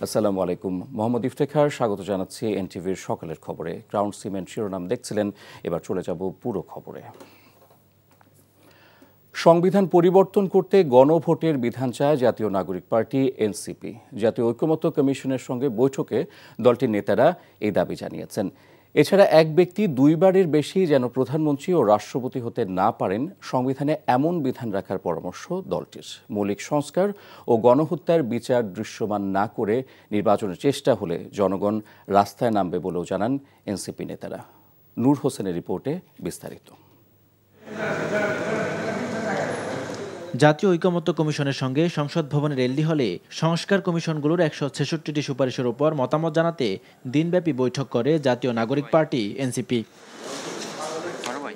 আসসালামু আলাইকুম। মোহাম্মদ ইফতেখার স্বাগত জানাচ্ছি এনটিভির সকালের খবরে। ক্রাউন সিমেন্ট শিরোনাম দেখছিলেন, এবার চলে যাব পুরো খবরে। সংবিধান পরিবর্তন করতে গণভোটের বিধান চায় জাতীয় নাগরিক পার্টি এনসিপি। জাতীয় ঐকমত্য কমিশনের সঙ্গে বৈঠকে দলটির নেতারা এই দাবি জানিয়েছেন। এছাড়া এক ব্যক্তি দুইবারের বেশি যেন প্রধানমন্ত্রী ও রাষ্ট্রপতি হতে না পারেন, সংবিধানে এমন বিধান রাখার পরামর্শ দলটির। মৌলিক সংস্কার ও গণহত্যার বিচার দৃশ্যমান না করে নির্বাচনের চেষ্টা হলে জনগণ রাস্তায় নামবে বলেও জানান এনসিপি নেতারা। নূর হোসেনের রিপোর্টে বিস্তারিত। জাতীয় ঐকমত্য কমিশনের সঙ্গে সংসদ ভবনের এলডি হলে সংস্কার কমিশনগুলোর 166টি সুপারিশের উপর মতামত জানাতে দিনব্যাপী বৈঠক করে জাতীয় নাগরিক পার্টি এনসিপি।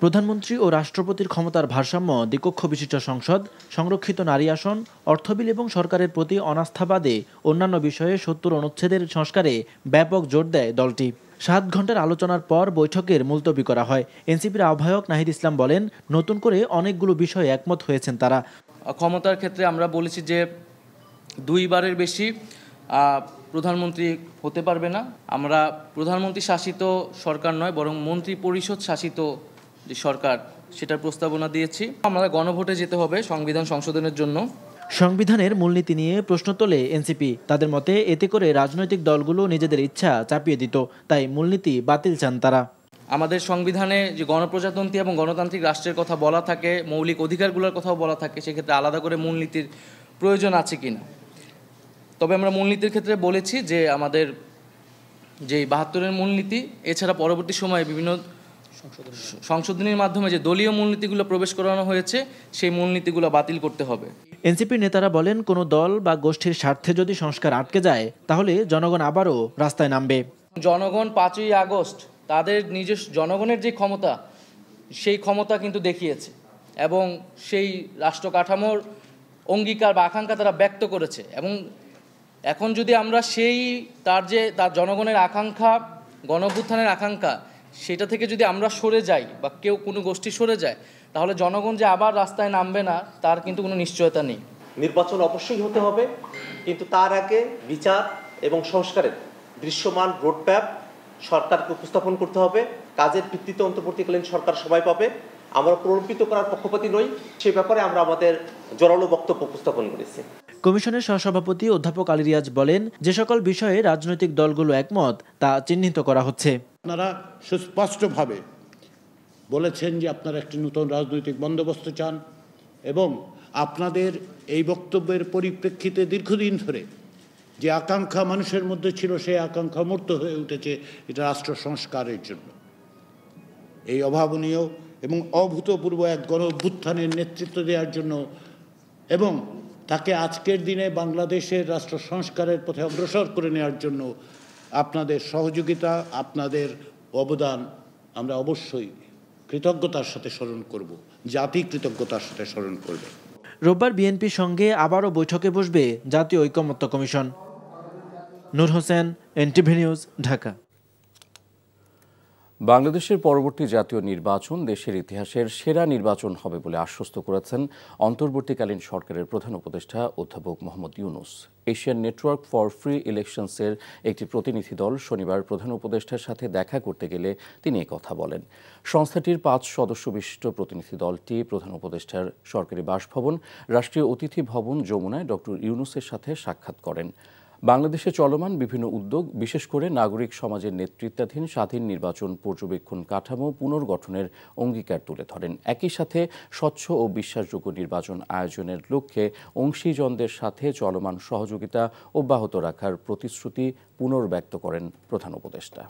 প্রধানমন্ত্রী ও রাষ্ট্রপতির ক্ষমতার ভারসাম্য, দ্বিকক্ষ বিশিষ্ট সংসদ, সংরক্ষিত নারী আসন, অর্থবিল এবং সরকারের প্রতি অনাস্থা বাদে অন্যান্য বিষয়ে 70 অনুচ্ছেদের সংস্কারে ব্যাপক জোর দেয় দলটি। 7 ঘন্টার আলোচনার পর বৈঠকের মুলতবি করা হয়। এনসিপির আহ্বায়ক নাহিদ ইসলাম বলেন, নতুন করে অনেকগুলো বিষয়ে একমত হয়েছেন তারা। ক্ষমতার ক্ষেত্রে আমরা বলেছি যে দুইবারের বেশি প্রধানমন্ত্রী হতে পারবে না। আমরা প্রধানমন্ত্রী শাসিত সরকার নয়, বরং মন্ত্রী পরিষদ শাসিত যে সরকার, সেটার প্রস্তাবনা দিয়েছি। আমরা গণভোটে যেতে হবে সংবিধান সংশোধনের জন্য। সংবিধানের মূলনীতি নিয়ে প্রশ্ন তোলে এনসিপি। তাদের মতে এতে করে রাজনৈতিক দলগুলো নিজেদের ইচ্ছা চাপিয়ে দিত, তাই মূলনীতি বাতিল চান তারা। আমাদের সংবিধানে যে গণপ্রজাতন্ত্রী এবং গণতান্ত্রিক রাষ্ট্রের কথা বলা থাকে, মৌলিক অধিকারগুলোর কথাও বলা থাকে, সেক্ষেত্রে আলাদা করে মূলনীতির প্রয়োজন আছে কিনা। তবে আমরা মূলনীতির ক্ষেত্রে বলেছি যে আমাদের যে 72-এর মূলনীতি, এছাড়া পরবর্তী সময়ে বিভিন্ন সংশোধনীর মাধ্যমে যে দলীয় মূলনীতিগুলো প্রবেশ করানো হয়েছে, সেই মূলনীতিগুলো বাতিল করতে হবে। এনসিপির নেতারা বলেন, কোনো দল বা গোষ্ঠীর স্বার্থে যদি সংস্কার আটকে যায়, তাহলে জনগণ আবারও রাস্তায় নামবে। জনগণ 5ই আগস্ট তাদের নিজস্ব জনগণের যে ক্ষমতা, সেই ক্ষমতা কিন্তু দেখিয়েছে এবং সেই রাষ্ট্র কাঠামোর অঙ্গীকার বা আকাঙ্ক্ষা তারা ব্যক্ত করেছে। এবং এখন যদি আমরা সেই তার জনগণের আকাঙ্ক্ষা, গণঅভ্যুত্থানের আকাঙ্ক্ষা, সেটা থেকে যদি আমরা সরে যাই বা কেউ কোনো গোষ্ঠী সরে যায়, তাহলে জনগণ যে আবার রাস্তায় নামবে না, তার কিন্তু কোনো নিশ্চয়তা নেই। নির্বাচন অবশ্যই হতে হবে, কিন্তু তার আগে বিচার এবং সংস্কারের দৃশ্যমান রোডম্যাপ সরকারকে উপস্থাপন করতে হবে। কাজের ভিত্তিতে অন্তর্বর্তীকালীন সরকার সময় পাবে। আমরা প্রলম্বিত করার পক্ষপাতী নই, সে ব্যাপারে আমরা আমাদের জোরালো বক্তব্য উপস্থাপন করেছি। কমিশনের সহসভাপতি অধ্যাপক আলী রিয়াজ বলেন, যে সকল বিষয়ে রাজনৈতিক দলগুলো একমত তা চিহ্নিত করা হচ্ছে। আপনারা সুস্পষ্টভাবে বলেছেন যে আপনারা একটি নতুন রাজনৈতিক বন্দোবস্ত চান এবং আপনাদের এই বক্তব্যের পরিপ্রেক্ষিতে দীর্ঘদিন ধরে যে আকাঙ্ক্ষা মানুষের মধ্যে ছিল, সেই আকাঙ্ক্ষা মূর্ত হয়ে উঠেছে এটা রাষ্ট্র সংস্কারের জন্য। এই অভাবনীয় এবং অভূতপূর্ব এক গণঅভ্যুত্থানের নেতৃত্ব দেওয়ার জন্য এবং তাকে আজকের দিনে বাংলাদেশের রাষ্ট্র সংস্কারের পথে অগ্রসর করে নেওয়ার জন্য আপনাদের সহযোগিতা, আপনাদের অবদান আমরা অবশ্যই কৃতজ্ঞতার সাথে স্মরণ করব, জাতি কৃতজ্ঞতার সাথে স্মরণ করবে। রোববার বিএনপির সঙ্গে আবারও বৈঠকে বসবে জাতীয় ঐকমত্য কমিশন। নূর হোসেন, এনটিভি নিউজ, ঢাকা। বাংলাদেশের পরবর্তী জাতীয় নির্বাচন দেশের ইতিহাসের সেরা নির্বাচন হবে বলে আশ্বস্ত করেছেন অন্তর্বর্তীকালীন সরকারের প্রধান উপদেষ্টা অধ্যাপক Mohammad Yunus. Asian network for free ইলেকশনসের একটি প্রতিনিধি দল শনিবার প্রধান উপদেষ্টার সাথে দেখা করতে গেলে তিনি কথা বলেন। সংস্থাটির 5 সদস্য বিশিষ্ট প্রতিনিধি দলটি প্রধান উপদেষ্টার সরকারি বাসভবন রাষ্ট্রীয় অতিথি ভবন যমুনায় ডক্টর ইউনূসের সাথে সাক্ষাৎ করেন। বাংলাদেশে চলমান বিভিন্ন উদ্যোগ, বিশেষ করে নাগরিক সমাজের নেতৃত্বাধীন স্বাধীন নির্বাচন পর্যবেক্ষণ কাঠামো পুনর্গঠনের অঙ্গীকার তুলে ধরেন। একই সাথে স্বচ্ছ ও বিশ্বাসযোগ্য নির্বাচন আয়োজনের লক্ষ্যে অংশীজনদের সাথে চলমান সহযোগিতা অব্যাহত রাখার প্রতিশ্রুতি পুনর্ব্যক্ত করেন প্রধান উপদেষ্টা।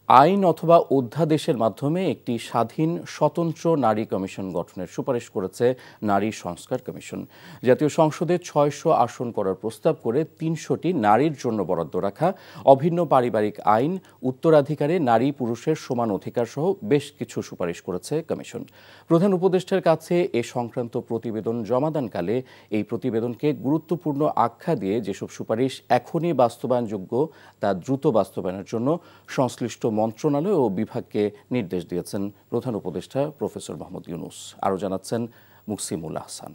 আইন অথবা অধ্যাদেশের মাধ্যমে একটি স্বাধীন স্বতন্ত্র নারী কমিশন গঠনের সুপারিশ করেছে নারী সংস্কার কমিশন। জাতীয় সংসদে 600 আসন করার প্রস্তাব করে 300টি নারীর জন্য বরাদ্দ রাখা, অভিন্ন পারিবারিক আইন, উত্তরাধিকারে নারী পুরুষের সমান অধিকার সহ বেশ কিছু সুপারিশ করেছে কমিশন। প্রধান উপদেষ্টার কাছে এ সংক্রান্ত প্রতিবেদন জমাদানকালে এই প্রতিবেদনকে গুরুত্বপূর্ণ আখ্যা দিয়ে যেসব সুপারিশ এখনই বাস্তবায়নযোগ্য তা দ্রুত বাস্তবায়নের জন্য সংশ্লিষ্ট মন্ত্রণালয় ও বিভাগকে নির্দেশ দিয়েছেন প্রধান উপদেষ্টা প্রফেসর মোহাম্মদ ইউনূস। আরও জানাচ্ছেন মুকসিমুল আহসান।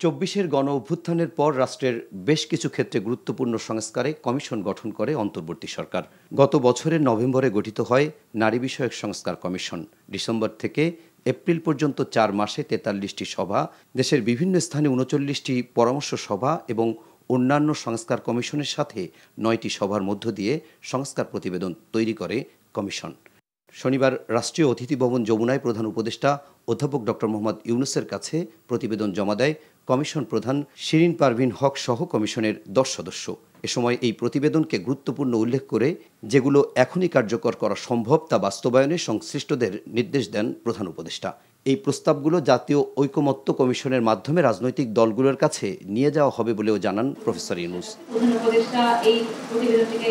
২৪-এর গণ অভ্যুত্থানের পর রাষ্ট্রের বেশ কিছু ক্ষেত্রে গুরুত্বপূর্ণ সংস্কারে কমিশন গঠন করে অন্তর্বর্তী সরকার। গত বছরের নভেম্বরে গঠিত হয় নারী বিষয়ক সংস্কার কমিশন। ডিসেম্বর থেকে এপ্রিল পর্যন্ত ৪ মাসে ৪৩টি সভা, দেশের বিভিন্ন স্থানে ৩৯টি পরামর্শ সভা এবং অন্যান্য সংস্কার কমিশনের সাথে ৯টি সভার মধ্য দিয়ে সংস্কার প্রতিবেদন তৈরি করে কমিশন। শনিবার রাষ্ট্রীয় অতিথি ভবন যমুনায় প্রধান উপদেষ্টা অধ্যাপক ডক্টর মোহাম্মদ ইউনূসের কাছে প্রতিবেদন জমা দেয় কমিশন প্রধান শিরিন পারভীন হক সহ কমিশনের ১০ সদস্য। এ সময় এই প্রতিবেদনকে গুরুত্বপূর্ণ উল্লেখ করে যেগুলো এখনই কার্যকর করা সম্ভব তা বাস্তবায়নে সংশ্লিষ্টদের নির্দেশ দেন প্রধান উপদেষ্টা। এই প্রস্তাবগুলো জাতীয় ঐকমত্য কমিশনের মাধ্যমে রাজনৈতিক দলগুলোর কাছে নিয়ে যাওয়া হবে বলেও জানান প্রফেসর ইউনূস। প্রধান উপদেষ্টা এই প্রতিবেদনটিকে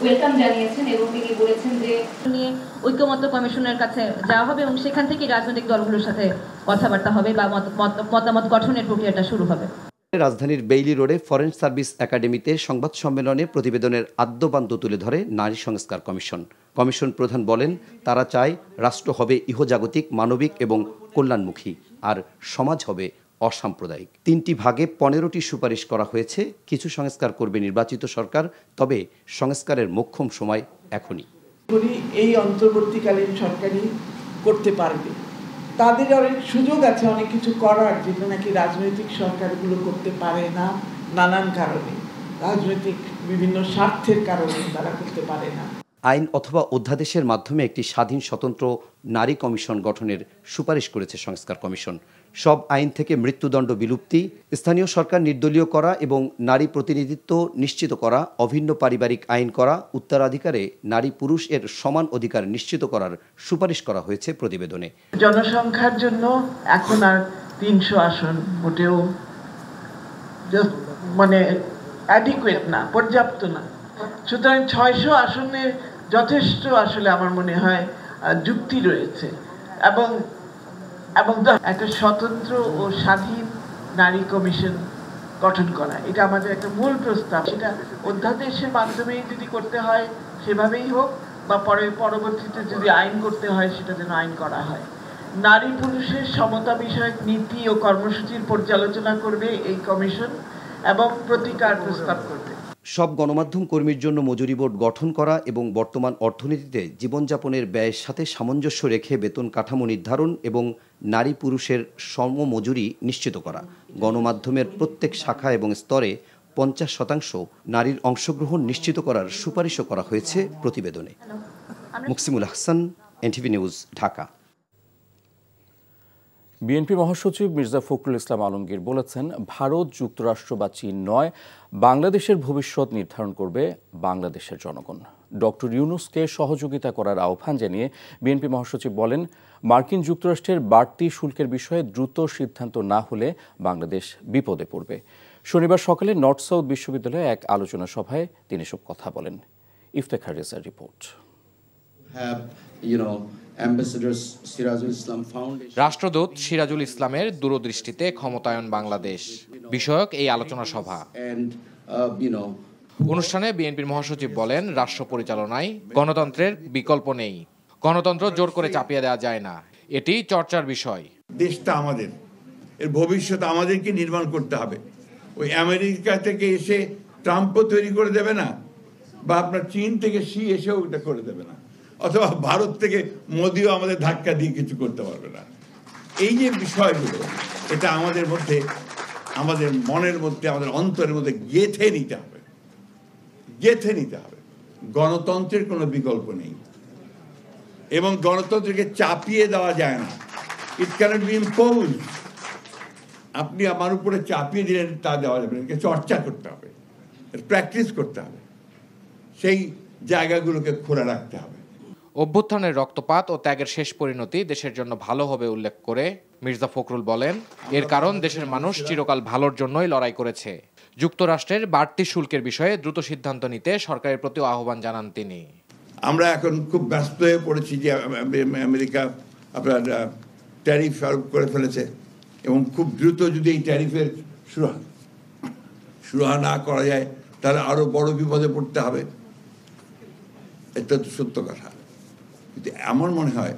ওয়েলকাম জানিয়েছেন এবং তিনি বলেছেন যে নিয়ে ঐকমত্য কমিশনের কাছে যাওয়া হবে এবং সেখান থেকে রাজনৈতিক দলগুলোর সাথে কথাবার্তা হবে বা মতামত গঠনের প্রক্রিয়াটা শুরু হবে। রাজধানীর বেইলি রোডে ফরেন সার্ভিস একাডেমিতে সংবাদ সম্মেলনে প্রতিবেদনের আদ্যপান্ত তুলে ধরে নারী সংস্কার কমিশন। কমিশন প্রধান বলেন, তারা চায় রাষ্ট্র হবে ইহজাগতিক, মানবিক এবং কল্যাণমুখী, আর সমাজ হবে অসাম্প্রদায়িক। ৩টি ভাগে ১৫টি সুপারিশ করা হয়েছে। কিছু সংস্কার করবে নির্বাচিত সরকার, তবে সংস্কারের মোক্ষম সময় এখনই। এই অন্তর্বর্তীকালীন সরকারই করতে পারবে। তাদের অনেক সুযোগ আছে অনেক কিছু করার, যেটা নাকি রাজনৈতিক সরকারগুলো করতে পারে না। নানান কারণে, রাজনৈতিক বিভিন্ন স্বার্থের কারণে তারা করতে পারে না। আইন অথবা অধ্যাদেশের মাধ্যমে একটি স্বাধীন স্বতন্ত্র নারী কমিশন গঠনের সুপারিশ করেছে সংস্কার কমিশন। সব আইন থেকে মৃত্যুদণ্ড বিলুপ্তি, স্থানীয় সরকার নির্দলীয় করা এবং নারী প্রতিনিধিত্ব নিশ্চিত করা, অভিন্ন পারিবারিক আইন করা, উত্তরাধিকারে নারী পুরুষ এর সমান অধিকার নিশ্চিত করার সুপারিশ করা হয়েছে প্রতিবেদনে। জনসংখ্যার জন্য এখন আর ৩০০ আসন মোটেও মানে অ্যাডিকুয়েট না, পর্যাপ্ত না। সুতরাং ৬০০ আসনে যথেষ্ট আসলে আমার মনে হয় যুক্তি রয়েছে এবং একটা স্বতন্ত্র ও স্বাধীন নারী কমিশন গঠন করা, এটা আমাদের একটা মূল প্রস্তাব। সেটা অধ্যাদেশের মাধ্যমেই যদি করতে হয় সেভাবেই হোক, বা পরবর্তীতে যদি আইন করতে হয় সেটা যেন আইন করা হয়। নারী পুরুষের সমতা বিষয়ক নীতি ও কর্মসূচির পর্যালোচনা করবে এই কমিশন এবং প্রতিকার প্রস্তাব করবে। সব গণমাধ্যম কর্মীর জন্য মজুরি বোর্ড গঠন করা এবং বর্তমান অর্থনীতিতে জীবনযাপনের ব্যয়ের সাথে সামঞ্জস্য রেখে বেতন কাঠামো নির্ধারণ এবং নারী পুরুষের সমমজুরি নিশ্চিত করা। গণমাধ্যমের প্রত্যেক শাখা এবং স্তরে ৫০% নারীর অংশগ্রহণ নিশ্চিত করার সুপারিশও করা হয়েছে প্রতিবেদনে। Muksimul Hasan, NTV news, Dhaka. BNP মহাসচিব মির্জা ফখরুল ইসলাম আলমগীর বলেছেন, ভারত, যুক্তরাষ্ট্র বা চীন নয়, বাংলাদেশের ভবিষ্যৎ নির্ধারণ করবে বাংলাদেশের জনগণ। ডক্টর ইউনূসকে সহযোগিতা করার আহ্বান জানিয়ে বিএনপি মহাসচিব বলেন, মার্কিন যুক্তরাষ্ট্রের বাড়তি শুল্কের বিষয়ে দ্রুত সিদ্ধান্ত না হলে বাংলাদেশ বিপদে পড়বে। শনিবার সকালে নর্থ সাউথ বিশ্ববিদ্যালয়ে এক আলোচনা সভায় তিনি সব কথা বলেন। ইফতেখার রেজার রিপোর্ট। রাষ্ট্রদূত সিরাজুল ইসলামের দূরদৃষ্টিতে ক্ষমতায়ন বাংলাদেশ বিষয়ক এই আলোচনা সভা অনুষ্ঠানে বিএনপির মহাসচিব বলেন, রাষ্ট্র পরিচালনায় গণতন্ত্রের বিকল্প নেই। গণতন্ত্র জোর করে চাপিয়ে দেওয়া যায় না, এটি চর্চার বিষয়। দেশটা আমাদের, এর ভবিষ্যৎ আমাদেরকে নির্মাণ করতে হবে। ওই আমেরিকা থেকে এসে ট্রাম্পও তৈরি করে দেবে না, বা আপনার চীন থেকে শি এসেও এটা করে দেবে না, অথবা ভারত থেকে মোদিও আমাদের ধাক্কা দিয়ে কিছু করতে পারবে না। এই যে বিষয়গুলো, এটা আমাদের মধ্যে, আমাদের মনের মধ্যে, আমাদের অন্তরের মধ্যে গেঁথে নিতে হবে, গেঁথে নিতে হবে। গণতন্ত্রের কোনো বিকল্প নেই এবং গণতন্ত্রকে চাপিয়ে দেওয়া যায় না। ইট ক্যানট বি ইম্পোজড। আপনি আমার উপরে চাপিয়ে দিলেন তা দেওয়া যাবে না, চর্চা করতে হবে, প্র্যাকটিস করতে হবে, সেই জায়গাগুলোকে খোলা রাখতে হবে। অভ্যুত্থানের রক্তপাত ও ত্যাগের শেষ পরিণতি দেশের জন্য ভালো হবে উল্লেখ করে মির্জা ফখরুল বলেন, এর কারণ দেশের মানুষ চিরকাল ভালোর জন্যই লড়াই করেছে। যুক্তরাষ্ট্রের বাড়তি শুল্কের বিষয়ে দ্রুত সিদ্ধান্ত নিতে সরকারের প্রতি আহ্বান জানান তিনি। আমরা এখন খুব ব্যস্ত হয়ে পড়েছি যে আমেরিকা আপনার ট্যারিফ আরোপ করে ফেলেছে এবং খুব দ্রুত যদি এই ট্যারিফের সুরাহা না করা যায় তাহলে আরো বড় বিপদে পড়তে হবে। এটা তো সত্য কথা, কিন্তু আমার মনে হয়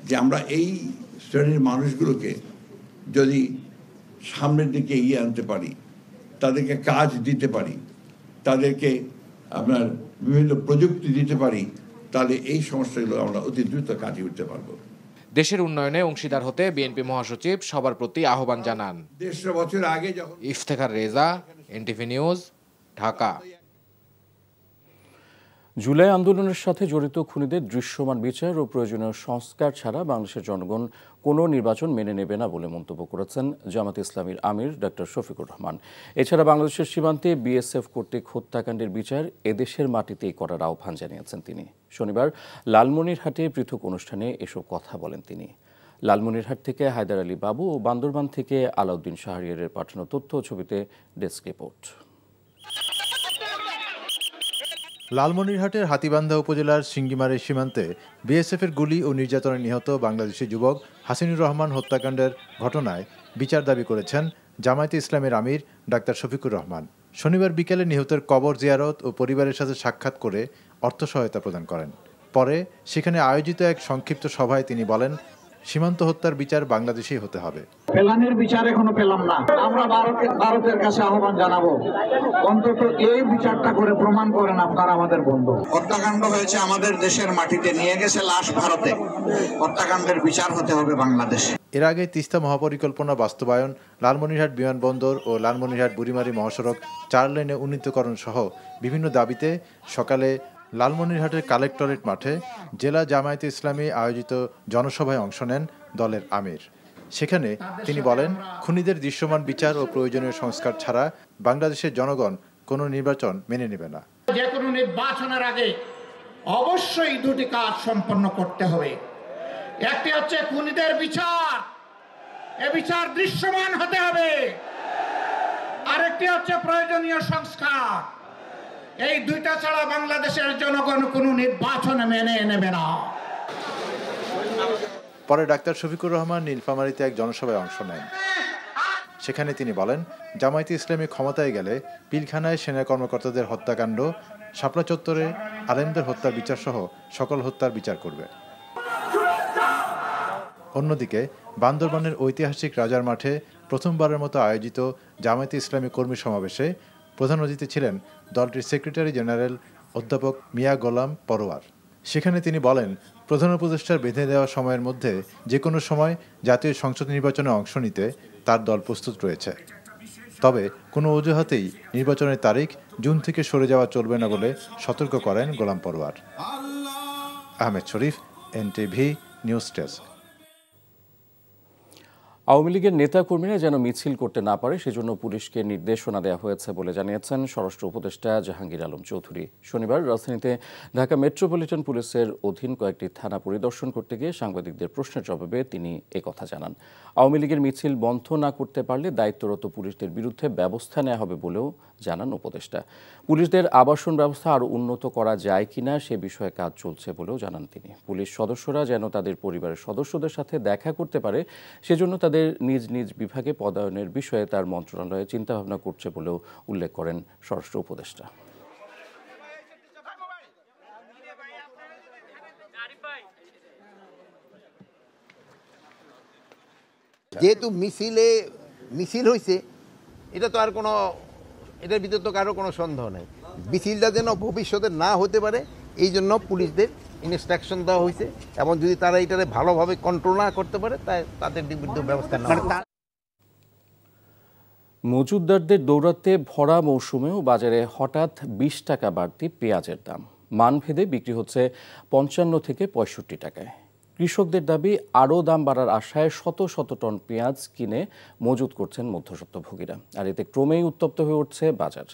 যে আমরা এই শ্রেণীর মানুষগুলোকে যদি সামনের দিকে এগিয়ে আনতে পারি, তাদেরকে কাজ দিতে পারি, তাদেরকে আপনার বিভিন্ন প্রযুক্তি দিতে পারি, তাহলে এই সমস্যাগুলো আমরা অতি দ্রুত কাটিয়ে উঠতে পারবো। দেশের উন্নয়নে অংশীদার হতে বিএনপি মহাসচিব সবার প্রতি আহ্বান জানান। 150 বছর আগে যখন ইফতেখার রেজা, এনটিভি নিউজ, ঢাকা। জুলাই আন্দোলনের সাথে জড়িত খুনিদের দৃশ্যমান বিচার ও প্রয়োজনীয় সংস্কার ছাড়া বাংলাদেশের জনগণ কোনো নির্বাচন মেনে নেবে না বলে মন্তব্য করেছেন জামায়াতে ইসলামীর আমির ডক্টর শফিকুর রহমান। এছাড়া বাংলাদেশের সীমান্তে বিএসএফ কর্তৃক হত্যাকাণ্ডের বিচার এদেশের মাটিতেই করার আহ্বান জানিয়েছেন তিনি। শনিবার লালমনিরহাটে পৃথক অনুষ্ঠানে এসব কথা বলেন তিনি। লালমনিরহাট থেকে হায়দার আলী বাবু ও বান্দরবান থেকে আলাউদ্দিন শাহরিয়ারের পাঠানো তথ্য ও ছবিতে ডেস্ক রিপোর্ট। লালমনিরহাটের হাতীবান্ধা উপজেলার সিঙ্গিমারের সীমান্তে বিএসএফের গুলি ও নির্যাতনে নিহত বাংলাদেশি যুবক হাসিনুর রহমান হত্যাকাণ্ডের ঘটনায় বিচার দাবি করেছেন জামায়াতে ইসলামের আমির ডাক্তার শফিকুর রহমান। শনিবার বিকেলে নিহতের কবর জিয়ারত ও পরিবারের সাথে সাক্ষাৎ করে অর্থ সহায়তা প্রদান করেন। পরে সেখানে আয়োজিত এক সংক্ষিপ্ত সভায় তিনি বলেন, সীমান্ত হত্যার বিচার বাংলাদেশেই হতে হবে। পেলানের বিচার এখনো পেলাম না, আমরা ভারতের কাছে আহ্বান জানাবো, অন্তত এই বিচারটা করে প্রমাণ করেন আপনারা আমাদের বন্ধু। হত্যাকাণ্ড হয়েছে আমাদের দেশের মাটিতে, নিয়ে গেছে লাশ ভারতে, হত্যাকাণ্ডের বিচার হতে হবে বাংলাদেশে। এর আগে তিস্তা মহাপরিকল্পনা বাস্তবায়ন, লালমনিরহাট বিমানবন্দর ও লালমনিরহাট বুড়িমারি মহাসড়ক 4 লেনে উন্নীতকরণ সহ বিভিন্ন দাবিতে সকালে লালমনিরহাটের কালেক্টরেট মাঠে জেলা জামায়াতে ইসলামী আয়োজিত জনসভায় অংশ নেন দলের আমির। সেখানে তিনি বলেন, খুনিদের দৃশ্যমান বিচার ও প্রয়োজনীয় সংস্কার ছাড়া বাংলাদেশের জনগণ কোনো নির্বাচন মেনে নেবে না। যে কোনো নির্বাচনের আগে অবশ্যই দুটি কাজ সম্পন্ন করতে হবে। একটি হচ্ছে খুনিদের বিচার, এ বিচার দৃশ্যমান হতে হবে। আরেকটি হচ্ছে প্রয়োজনীয় সংস্কার। এই দুইটা ছাড়া বাংলাদেশের জনগণ কোনো নির্বাচন মেনে নেবে না। পরে ডাক্তার শফিকুর রহমান নীলফামারীতে এক জনসভায় অংশ নেন। সেখানে তিনি বলেন, জামায়াতে ইসলামী ক্ষমতায় গেলে পিলখানায় সেনা কর্মকর্তাদের হত্যাকাণ্ড, শাপলা চত্বরে আলেমদের হত্যার বিচার সহ সকল হত্যার বিচার করবে। অন্যদিকে বান্দরবানের ঐতিহাসিক রাজার মাঠে প্রথমবারের মতো আয়োজিত জামায়াতে ইসলামী কর্মী সমাবেশে প্রধান অতিথি ছিলেন দলটির সেক্রেটারি জেনারেল অধ্যাপক মিয়া গোলাম পরোয়ার। সেখানে তিনি বলেন, প্রধান উপদেষ্টার বেঁধে দেওয়া সময়ের মধ্যে যে কোনো সময় জাতীয় সংসদ নির্বাচনে অংশ নিতে তার দল প্রস্তুত রয়েছে। তবে কোনো অজুহাতেই নির্বাচনের তারিখ জুন থেকে সরে যাওয়া চলবে না বলে সতর্ক করেন গোলাম পরোয়ার। আহমেদ শরীফ, এনটিভি নিউজ ডেস্ক। আওয়ামী লীগের নেতাকর্মীরা যেন মিছিল করতে না পারে সেজন্য পুলিশকে নির্দেশনা দেওয়া হয়েছে বলে জানিয়েছেন স্বরাষ্ট্র উপদেষ্টা জাহাঙ্গীর আলম চৌধুরী। শনিবার রাজধানীতে ঢাকা মেট্রোপলিটন পুলিশের অধীন কয়েকটি থানা পরিদর্শন করতে গিয়ে সাংবাদিকদের প্রশ্নের জবাবে তিনি একথা জানান। আওয়ামী লীগের মিছিল বন্ধ না করতে পারলে দায়িত্বরত পুলিশদের বিরুদ্ধে ব্যবস্থা নেওয়া হবে বলেও জানান উপদেষ্টা। পুলিশদের আবাসন ব্যবস্থা আরও উন্নত করা যায় কিনা সে বিষয়ে কাজ চলছে বলেও জানান তিনি। পুলিশ সদস্যরা যেন তাদের পরিবারের সদস্যদের সাথে দেখা করতে পারে সেজন্য তাদের নিজ নিজ বিভাগে পদায়নের বিষয়ে তার মন্ত্রণালয়ে চিন্তাভাবনা করছে বলেও উল্লেখ করেন স্বরাষ্ট্র উপদেষ্টা। যেহেতু মিছিল হয়েছে, এটা তো আর কোনো, এটার ভিতরে তো কারো কোনো সন্দেহ নাই। মিছিলটা যেন ভবিষ্যতে না হতে পারে এই জন্য পুলিশদের ইনস্ট্রাকশন দেওয়া হয়েছে, এবং যদি তারা এটারে ভালোভাবে কন্ট্রোল না করতে পারে তাই তাদের বিরুদ্ধে ব্যবস্থা নেওয়া হবে। মজুতদারদের দৌড়াতে ভরা মৌসুমেও বাজারে হঠাৎ 20 টাকা বাড়তি পেঁয়াজের দাম। মানভেদে বিক্রি হচ্ছে 55 থেকে 65 টাকায়। কৃষকদের দাবি, আরও দাম বাড়ার আশায় শত শত টন পেঁয়াজ কিনে মজুত করছেন মধ্যস্বত্বভোগীরা। আর এতে ক্রমেই উত্তপ্ত হয়ে উঠছে বাজার।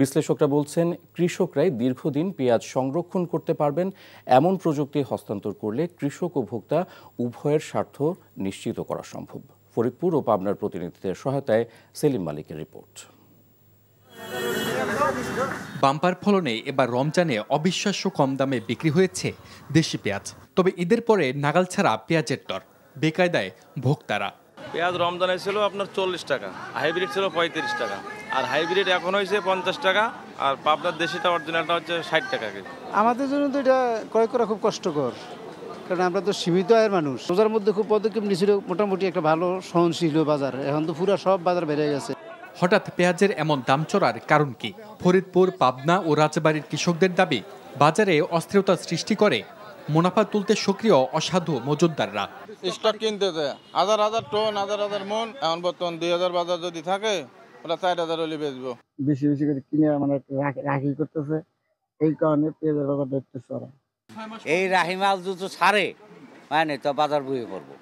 বিশ্লেষকরা বলছেন, কৃষকরাই দীর্ঘদিন পেঁয়াজ সংরক্ষণ করতে পারবেন এমন প্রযুক্তি হস্তান্তর করলে কৃষক ও ভোক্তা উভয়ের স্বার্থ নিশ্চিত করা সম্ভব। ফরিদপুর ও পাবনার প্রতিনিধিদের সহায়তায় সেলিম মালিকের রিপোর্ট। বাম্পার ফলনে এবার রমজানে অবিশ্বাস্য কম দামে বিক্রি হয়েছে দেশি পেঁয়াজ। তবে ঈদের পরে নাগাল ছাড়া পেঁয়াজের দর বেকায়দায় ভোক্তারা। পেঁয়াজ রমজানে ছিল আপনার 40 টাকা, হাইব্রিড ছিল 35 টাকা, আর হাইব্রিড এখন হয়েছে 50 টাকা, আর পাবনার দেশিটা অরিজিনালটা হচ্ছে 60 টাকা কেজি। আমাদের জন্য তো এটা ক্রয় করা খুব কষ্টকর, কারণ আমরা তো সীমিত আয়ের মানুষ। রোজার মধ্যে খুব পদক্ষেপ নিয়েছিল, মোটামুটি একটা ভালো সহনশীল বাজার। এখন তো পুরো সব বাজার বেড়ে গেছে। হঠাৎ পেঁয়াজের এমন দাম চড়ার কারণ কি? ফরিদপুর, পাবনা ও রাজবাড়ীর কৃষকদের দাবি, বাজারে অস্থিরতা সৃষ্টি করে মুনাফা তুলতে সক্রিয় অসাধু মজুতদাররা। স্টক কিনতেছে হাজার হাজার টন, হাজার হাজার মন। এখন বর্তমান 2000 বাজার যদি থাকে ওটা 4000 হলে বেচবো। বেশি বেশি করে কিনে মানে রাখি করতেছে, এই কারণে পেঁয়াজের বাজারটা একটু চড়া। এই রাহি মাল দুটো ছাড়ে মানে তো বাজার বইয়ে পড়বো,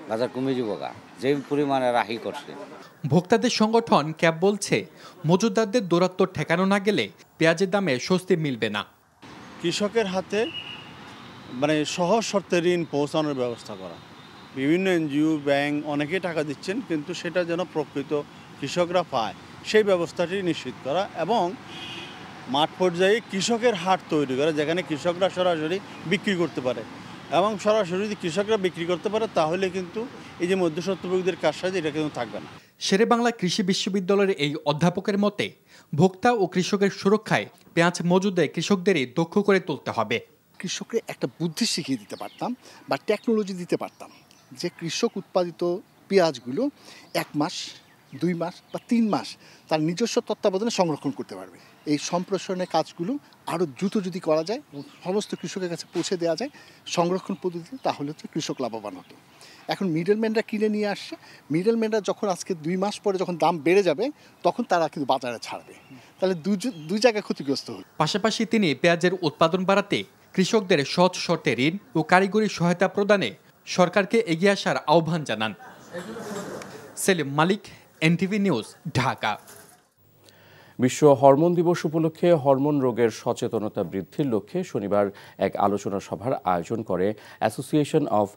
বাজার কমে যাবো গা, যে পরিমাণে রাহি করছে। ভোক্তাদের সংগঠন ক্যাব বলছে, মজুতদারদের দৌরাত্ম ঠেকানো না গেলে পেঁয়াজের দামে স্বস্তি মিলবে না। কৃষকের হাতে মানে সহজ শর্তে ঋণ পৌঁছানোর ব্যবস্থা করা। বিভিন্ন এনজিও, ব্যাংক অনেকেই টাকা দিচ্ছেন, কিন্তু সেটা যেন প্রকৃত কৃষকরা পায় সেই ব্যবস্থাটি নিশ্চিত করা এবং মাঠ পর্যায়ে কৃষকের হাট তৈরি করা, যেখানে কৃষকরা সরাসরি বিক্রি করতে পারে এবং সরাসরি যদি কৃষকরা বিক্রি করতে পারে তাহলে কিন্তু এই যে মধ্যস্বত্বভোগীদের কারসাজি এটা কিন্তু থাকবে না। শেরেবাংলা কৃষি বিশ্ববিদ্যালয়ের এই অধ্যাপকের মতে, ভোক্তা ও কৃষকের সুরক্ষায় পেঁয়াজ মজুদে কৃষকদেরই দক্ষ করে তুলতে হবে। কৃষককে একটা বুদ্ধি শিখিয়ে দিতে পারতাম বা টেকনোলজি দিতে পারতাম, যে কৃষক উৎপাদিত পেঁয়াজগুলো 1 মাস, 2 মাস বা 3 মাস তার নিজস্ব তত্ত্বাবধানে সংরক্ষণ করতে পারবে। এই সম্প্রসারণের কাজগুলো আরও দ্রুত যদি করা যায়, সমস্ত কৃষকের কাছে পৌঁছে দেওয়া যায় সংরক্ষণ পদ্ধতিতে, তাহলে তো কৃষক লাভবান হতো। এখন মিডলম্যানরা কিনে নিয়ে আসছে, মিডলম্যানরা যখন আজকে 2 মাস পরে যখন দাম বেড়ে যাবে তখন তারা কিন্তু বাজারে ছাড়বে, তাহলে দুই জায়গায় ক্ষতিগ্রস্ত হবে। পাশাপাশি তিনি পেঁয়াজের উৎপাদন বাড়াতে কৃষকদের সহজ শর্তে ঋণ ও কারিগরি সহায়তা প্রদানে সরকারকে এগিয়ে আসার আহ্বান জানান। সেলিম মালিক, এনটিভি নিউজ, ঢাকা। বিশ্ব হরমোন দিবস উপলক্ষে হরমোন রোগের সচেতনতা বৃদ্ধির লক্ষ্যে শনিবার এক আলোচনা সভার আয়োজন করে association of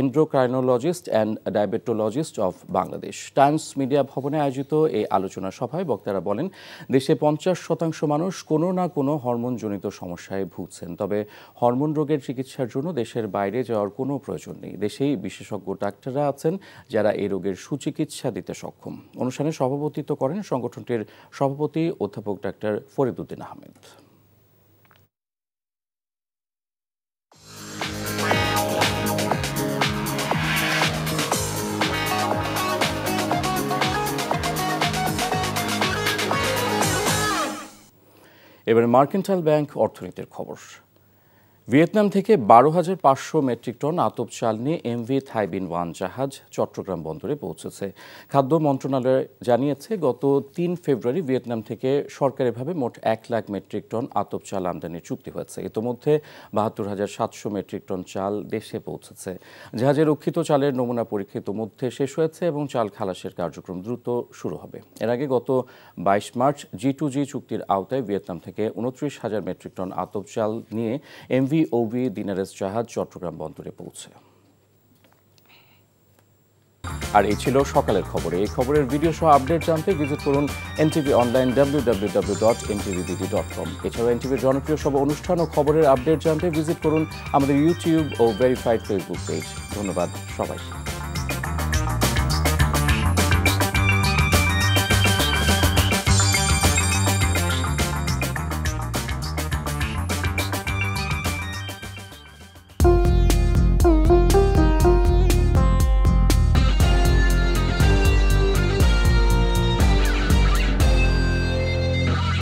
endocrinologist and diabetologist of Bangladesh. Times media ভবনে আয়োজিত এই আলোচনা সভায় বক্তারা বলেন, দেশে 50% মানুষ কোনো না কোনো হরমোনজনিত সমস্যায় ভুগছেন। তবে হরমোন রোগের চিকিৎসার জন্য দেশের বাইরে যাওয়ার কোনো প্রয়োজন নেই। দেশেই বিশেষজ্ঞ ডাক্তাররা আছেন যারা এই রোগের সুচিকিৎসা দিতে সক্ষম। অনুষ্ঠানে সভাপতিত্ব করেন সংগঠনটির সভাপতি অধ্যাপক ডাক্তার ফরিদউদ্দিন আহমেদ। এবার মার্কেন্টাইল ব্যাংক অর্থনীতির খবর। ভিয়েতনাম থেকে 12,500 মেট্রিক টন আতপ চাল নিয়ে এমভি থাইবিন 1 জাহাজ চট্টগ্রাম বন্দরে পৌঁছেছে। খাদ্য মন্ত্রণালয় জানিয়েছে, গত 3 ফেব্রুয়ারি ভিয়েতনাম থেকে সরকারিভাবে মোট 1 লাখ মেট্রিক টন আতপ চাল আমদানির চুক্তি হয়েছে। ইতোমধ্যে 72,700 মেট্রিক টন চাল দেশে পৌঁছেছে। জাহাজে রক্ষিত চালের নমুনা পরীক্ষা ইতোমধ্যে শেষ হয়েছে এবং চাল খালাসের কার্যক্রম দ্রুত শুরু হবে। এর আগে গত 22 মার্চ G2G চুক্তির আওতায় ভিয়েতনাম থেকে 29,000 মেট্রিক টন আতপ চাল নিয়ে এমভি ওবি দিনারেস জাহাজ চট্টগ্রাম বন্দরে পৌঁছে। আর এই ছিল সকালের খবরে। এই খবরের ভিডিও সহ আপডেট জানতে ভিজিট করুন এনটিভি অনলাইন www.ntvbd.com। এছাড়াও এনটিভির জনপ্রিয় সব অনুষ্ঠান ও খবরের আপডেট জানতে ভিজিট করুন আমাদের ইউটিউব ও ভেরিফাইড ফেসবুক পেজ। ধন্যবাদ সবাইকে।